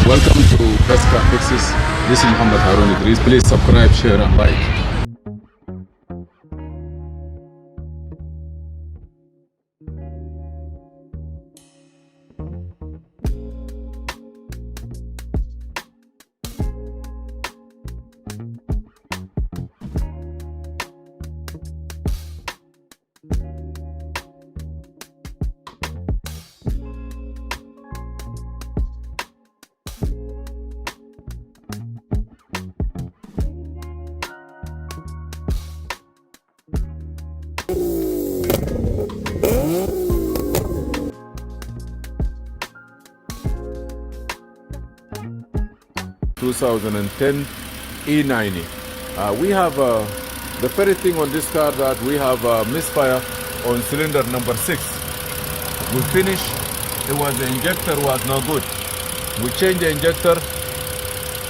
Welcome to Best Car Fixes. This is Mohamed Harun Idris. Please subscribe, share and like. 2010 E90. We have the very thing on this car that we have misfire on cylinder number 6. We finished, the injector was no good. We changed the injector.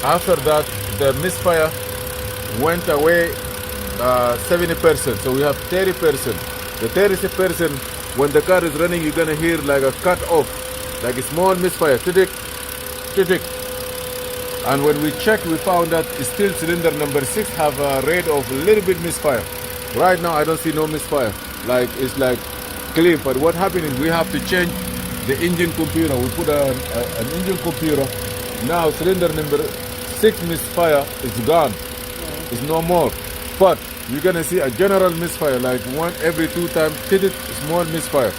After that, the misfire went away 70%, so we have 30%. The 30%, when the car is running, you're gonna hear like a cut off, like a small misfire, tick, tick. And when we checked, we found that still cylinder number 6 have a rate of a little bit misfire. Right now, I don't see no misfire. Like it's like clean. But what happened is we have to change the engine computer. We put an engine computer. Now cylinder number 6 misfire is gone. It's no more. But you're gonna see a general misfire, like one every 2 times, small misfire.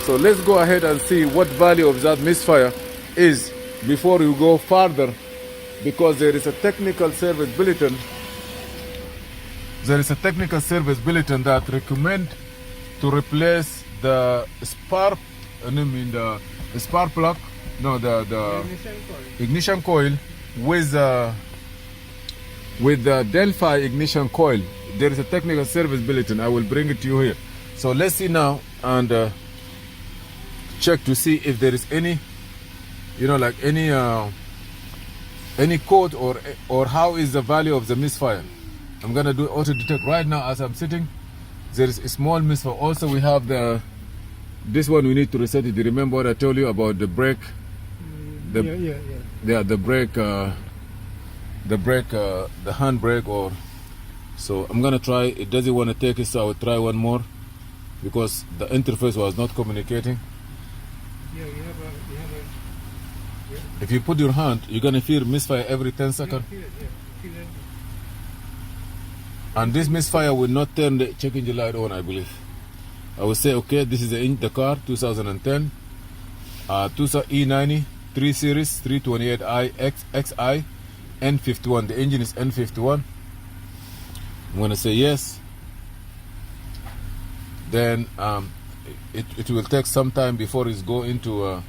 So let's go ahead and see what value of that misfire is before you go further. Because there is a technical service bulletin. There is a technical service bulletin that recommend to replace the spark, the spark plug, no, the ignition coil with the Delphi ignition coil. There is a technical service bulletin. I will bring it to you here. So let's see now and check to see if there is any, like any code or how is the value of the misfire. I'm gonna do auto detect right now as I'm sitting. There is a small misfire. Also we have this one we need to reset it. You remember what I told you about the brake? The brake, the hand brake so I'm gonna try. It doesn't want to take it, so I will try one more because the interface was not communicating. If you put your hand, you're gonna feel misfire every 10 seconds. And this misfire will not turn the check engine light on, I believe. I will say, okay, this is the car, 2010 E90 3 Series 328i XI N51. The engine is N51. I'm gonna say yes. Then it will take some time before it's go into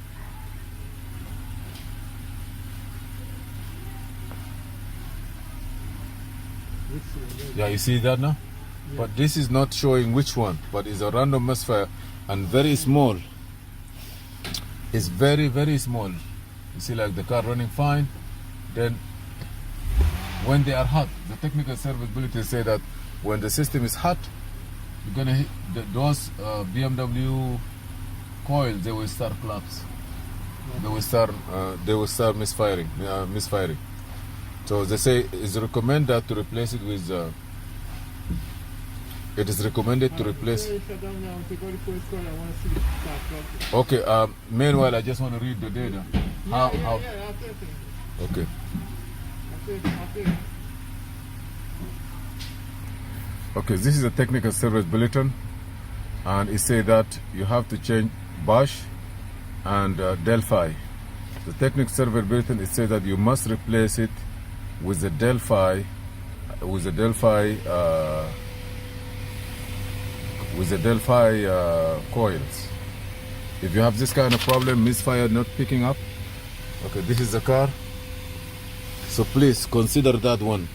yeah, you see that now? Yeah. But this is not showing which one, but it's a random misfire and very small. It's very, very small. You see like the car running fine. Then when they are hot, the technical service bulletin say that when the system is hot, you're gonna hit those BMW coils, they will start collapse. They will start misfiring. So they say it's recommended to replace it with. It is recommended to replace. Okay. Meanwhile, I just want to read the data. How? Okay. Okay. This is a technical service bulletin, and it says that you have to change Bosch and Delphi. The technical service bulletin, it says that you must replace it with the Delphi coils. If you have this kind of problem, misfire not picking up, okay, this is the car. So please consider that one.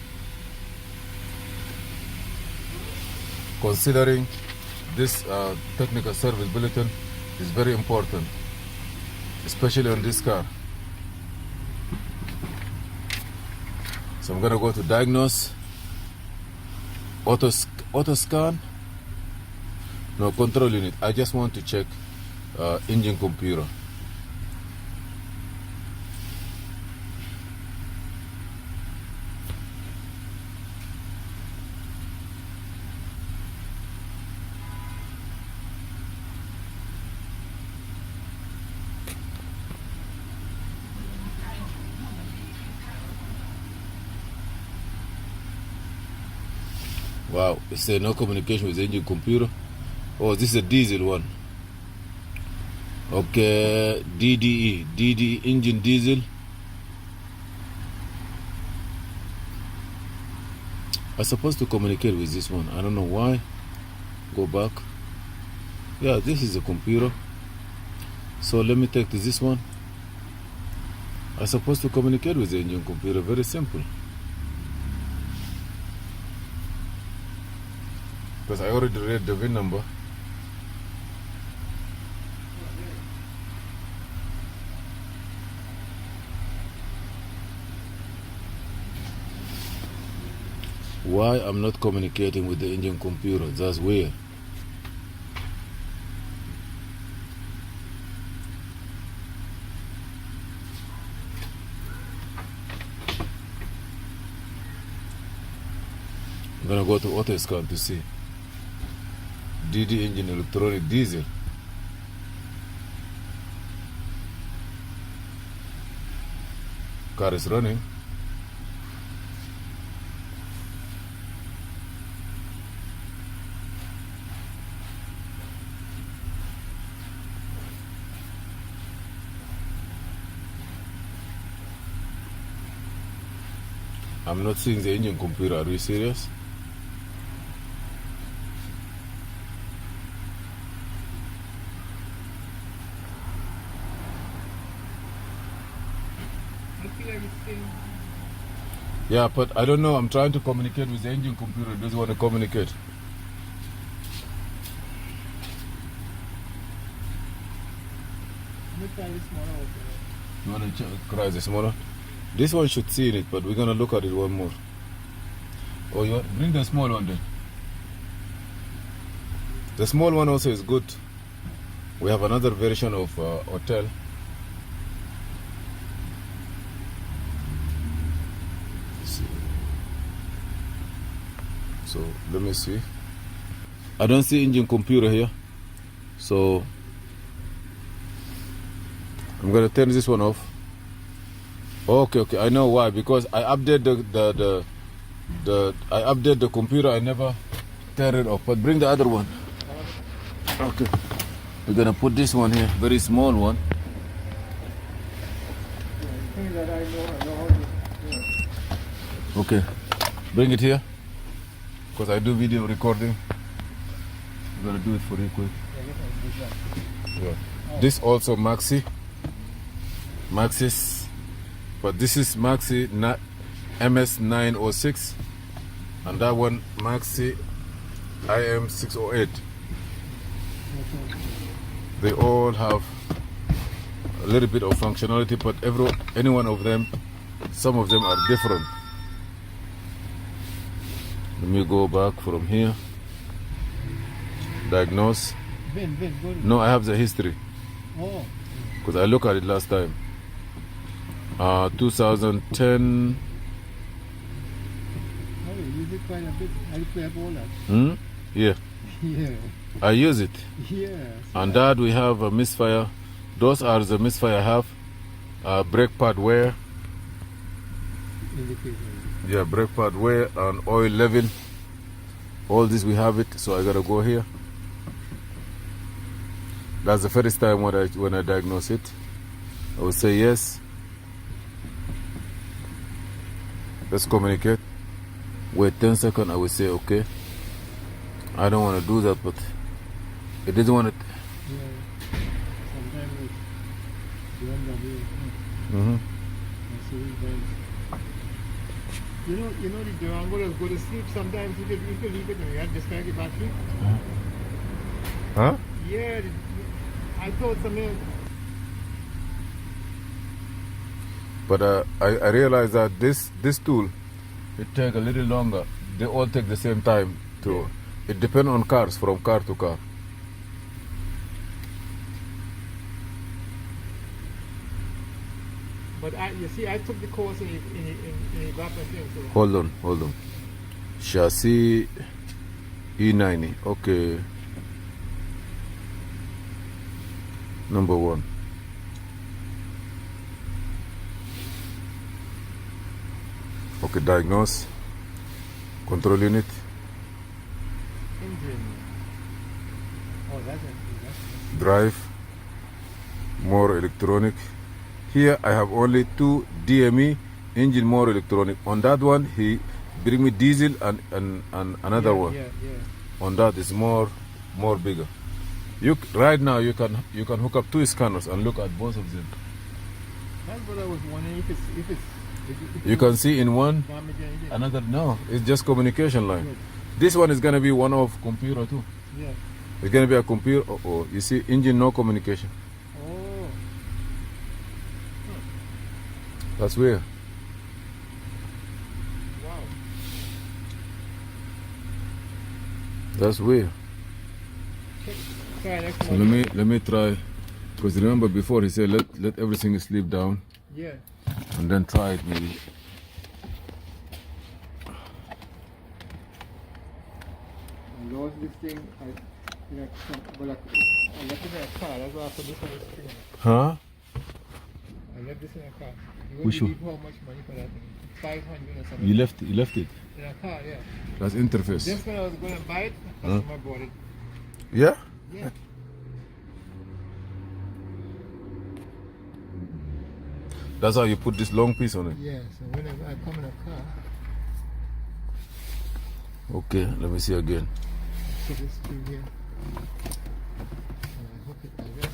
Considering this technical service bulletin is very important, especially on this car. So I'm gonna go to diagnose, auto scan, no control unit. I just want to check engine computer. Wow, it says no communication with the engine computer. Oh, this is a diesel one. Okay, DDE engine diesel. I'm supposed to communicate with this one. I don't know why. Go back. Yeah, this is a computer. So let me take to this one. I'm supposed to communicate with the engine computer. Very simple. Because I already read the VIN number. Why I'm not communicating with the engine computer? That's weird. I'm gonna go to AutoScan to see. DD engine electronic diesel. Car is running. I'm not seeing the engine computer. Are you serious? Yeah, but I don't know. I'm trying to communicate with the engine computer. It doesn't want to communicate. You want to try the smaller? This one should see it, but we're going to look at it one more. Oh, you want, bring the small one then. The small one also is good. We have another version of hotel. So let me see. I don't see engine computer here, so I'm gonna turn this one off. Okay, I know why. Because I update I update the computer. I never turn it off. But bring the other one. Okay, we're gonna put this one here, very small one. Okay, bring it here. Because I do video recording. I'm gonna do it for you quick. Yeah. This also Maxis, but this is Maxi MS906, and that one Maxi IM608. They all have a little bit of functionality, but any one of them, some of them are different. Let me go back from here. Diagnose. No, I have the history. Oh. Because I looked at it last time. 2010. Oh, you use it quite a bit. I play a bowler. Yeah. Yeah. I use it. Yeah. And that we have a Misfire. Those are the Misfire I have. Brake pad wear. Indicator. Yeah, brake pad wear and oil level. All this we have it, so I gotta go here. That's the first time when I diagnose it. I will say yes. Let's communicate. Wait 10 seconds, I will say okay. I don't want to do that, but it doesn't want it. Yeah. Sometimes it's BMW. You know the Durango will go to sleep. Sometimes you can leave it and you have to disconnect the battery. Huh? Yeah, I thought something. But I realized that this tool, it takes a little longer. They all take the same time to. Yeah. It depends on cars, from car to car. But you see, I took the course in that thing. So. Hold on. Chassis E90. Okay. Number 1. Okay, diagnose. Control unit. drive, more electronic. Here I have only 2 DME, engine more electronic. On that one he bring me diesel and another one. Yeah. On that is more bigger. Right now you can hook up 2 scanners and look at both of them. That's what I was wondering if it's You can see in one, damage anything. another, no, it's just communication line. Good. This one is gonna be one of computer too. Yeah. It's gonna be a computer. You see, engine no communication. Oh. That's weird. Wow. That's weird. Try next So one. let me try, because remember before he said let everything sleep down Yeah. and then try it maybe. I lost this thing. I left it in a car. That's why I put this on the screen. Huh? I left this in a car. You Which wouldn't believe how much money for that thing. 500 or something. You left it. In a car, yeah. That's interface. Just when I was going to buy it, customer bought it. Yeah. Yeah. That's how you put this long piece on it. Yeah, so whenever I come in a car, Okay, let me see again. put this through here. And I hook it like that.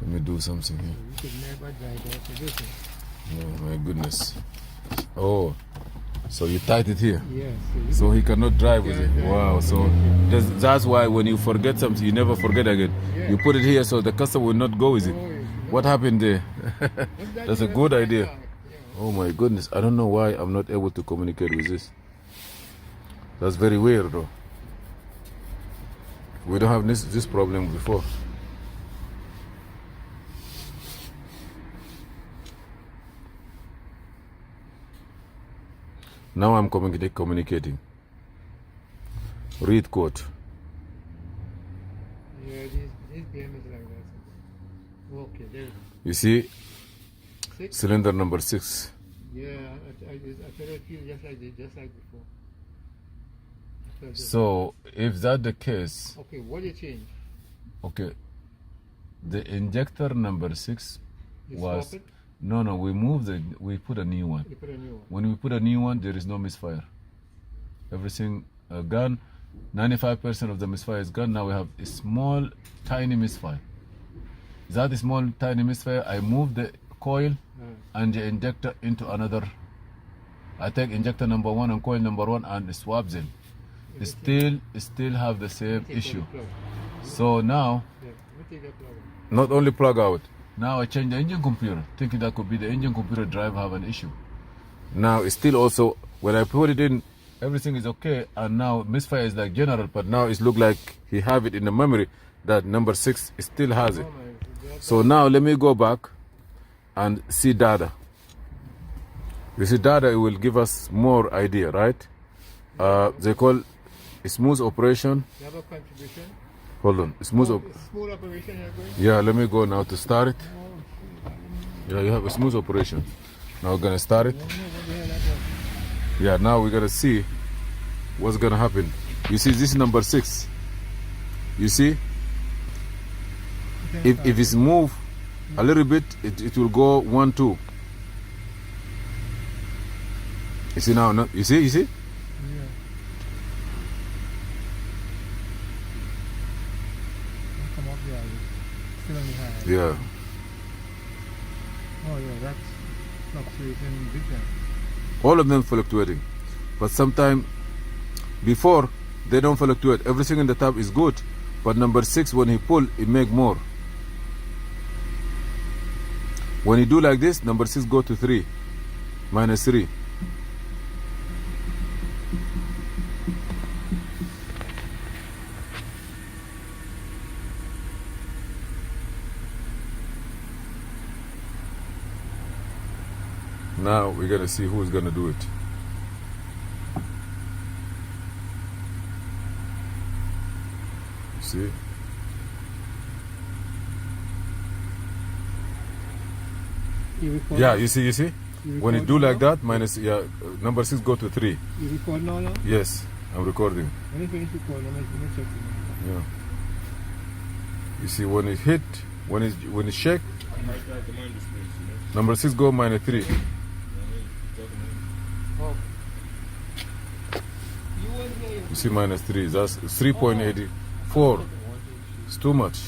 Let me do something here. You could never drive out to this one. Oh my goodness. Oh, so you tied it here. Yeah, so you So he cannot drive with it. Can't drive. Wow. So that's why when you forget something, you never forget again. Yeah. You put it here so the customer will not go with it. Oh, yes, What happened there? That's a good idea. Yeah. Oh my goodness. I don't know why I'm not able to communicate with this. That's very weird though. We don't have this problem before. Now I'm communicating. Read code. Yeah, these BMWs like that. Okay, there. You see, 6? cylinder number 6. Yeah, I feel it feel just like before. I felt it. So if that's the case, Okay, what did you change? okay, the injector number 6 You was swap it? no, we put a new one. You put a new one. When we put a new one, there is no misfire. Everything gone. 95% of the misfire is gone. Now we have a small, tiny misfire. That small, tiny misfire, I move the coil and the injector into another. I take injector number 1 and coil number 1 and swap them. Still have the same Take issue. the plug. So now, Yeah, let me take that plug out. not only plug out. Now I change the engine computer, thinking that could be the engine computer drive have an issue. Now it's still also, when I put it in, everything is okay, and now misfire is like general, but now it look like he have it in the memory that number 6 still has it. Oh my, that's So now let me go back and see data. You see data, it will give us more idea, right? They call smooth operation. you have a contribution. Hold on, smooth. Smooth operation you're going? Yeah, let me go now to start it. Oh, shit. Yeah, you have a smooth operation. Now we're gonna start it. I don't know what the hell that was. Yeah, now we're gonna see what's gonna happen. You see, this is number 6. You see, if it's move a little bit, it will go 1, 2. You see now? No, you see? Yeah. Come up there. Still on the high. Yeah. Oh yeah, that's fluctuating big time. All of them fluctuating, but sometimes before they don't fluctuate. Everything in the top is good, but number 6, when he pull, it make more. When you do like this, number 6 go to 3, -3. Now we're gonna see who's gonna do it. See? You record? Yeah, you see? You When you record do now? like that, number 6 go to 3. You record now? Yes, I'm recording. When you finish recording, let me check it. Yeah. You see when it hit, when it shake, number 6 go -3. You see -3, that's 3.84. It's too much.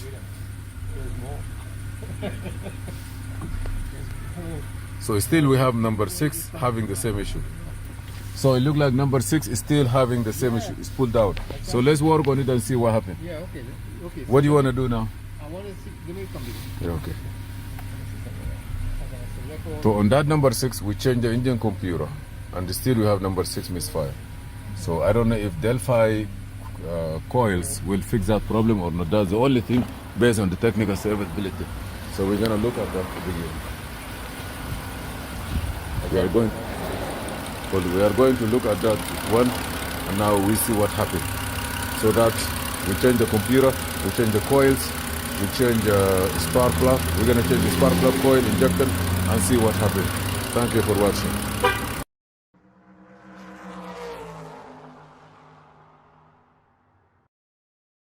So still we have number 6 having the same issue. So it looks like number 6 is still having the same issue. It's pulled out. So let's work on it and see what happened. Yeah, okay. Okay. What do you want to do now? I want to see, give me a computer. Yeah, okay. So on that number 6, we change the engine computer, and still we have number 6 misfire. So I don't know if Delphi coils will fix that problem or not. That's the only thing based on the technical serviceability. So we're gonna look at that video. We are going to look at that one, and now we see what happened. So that we change the computer, we change the coils, we change spark plug. We're gonna change the spark plug, coil, injector, and see what happened. Thank you for watching.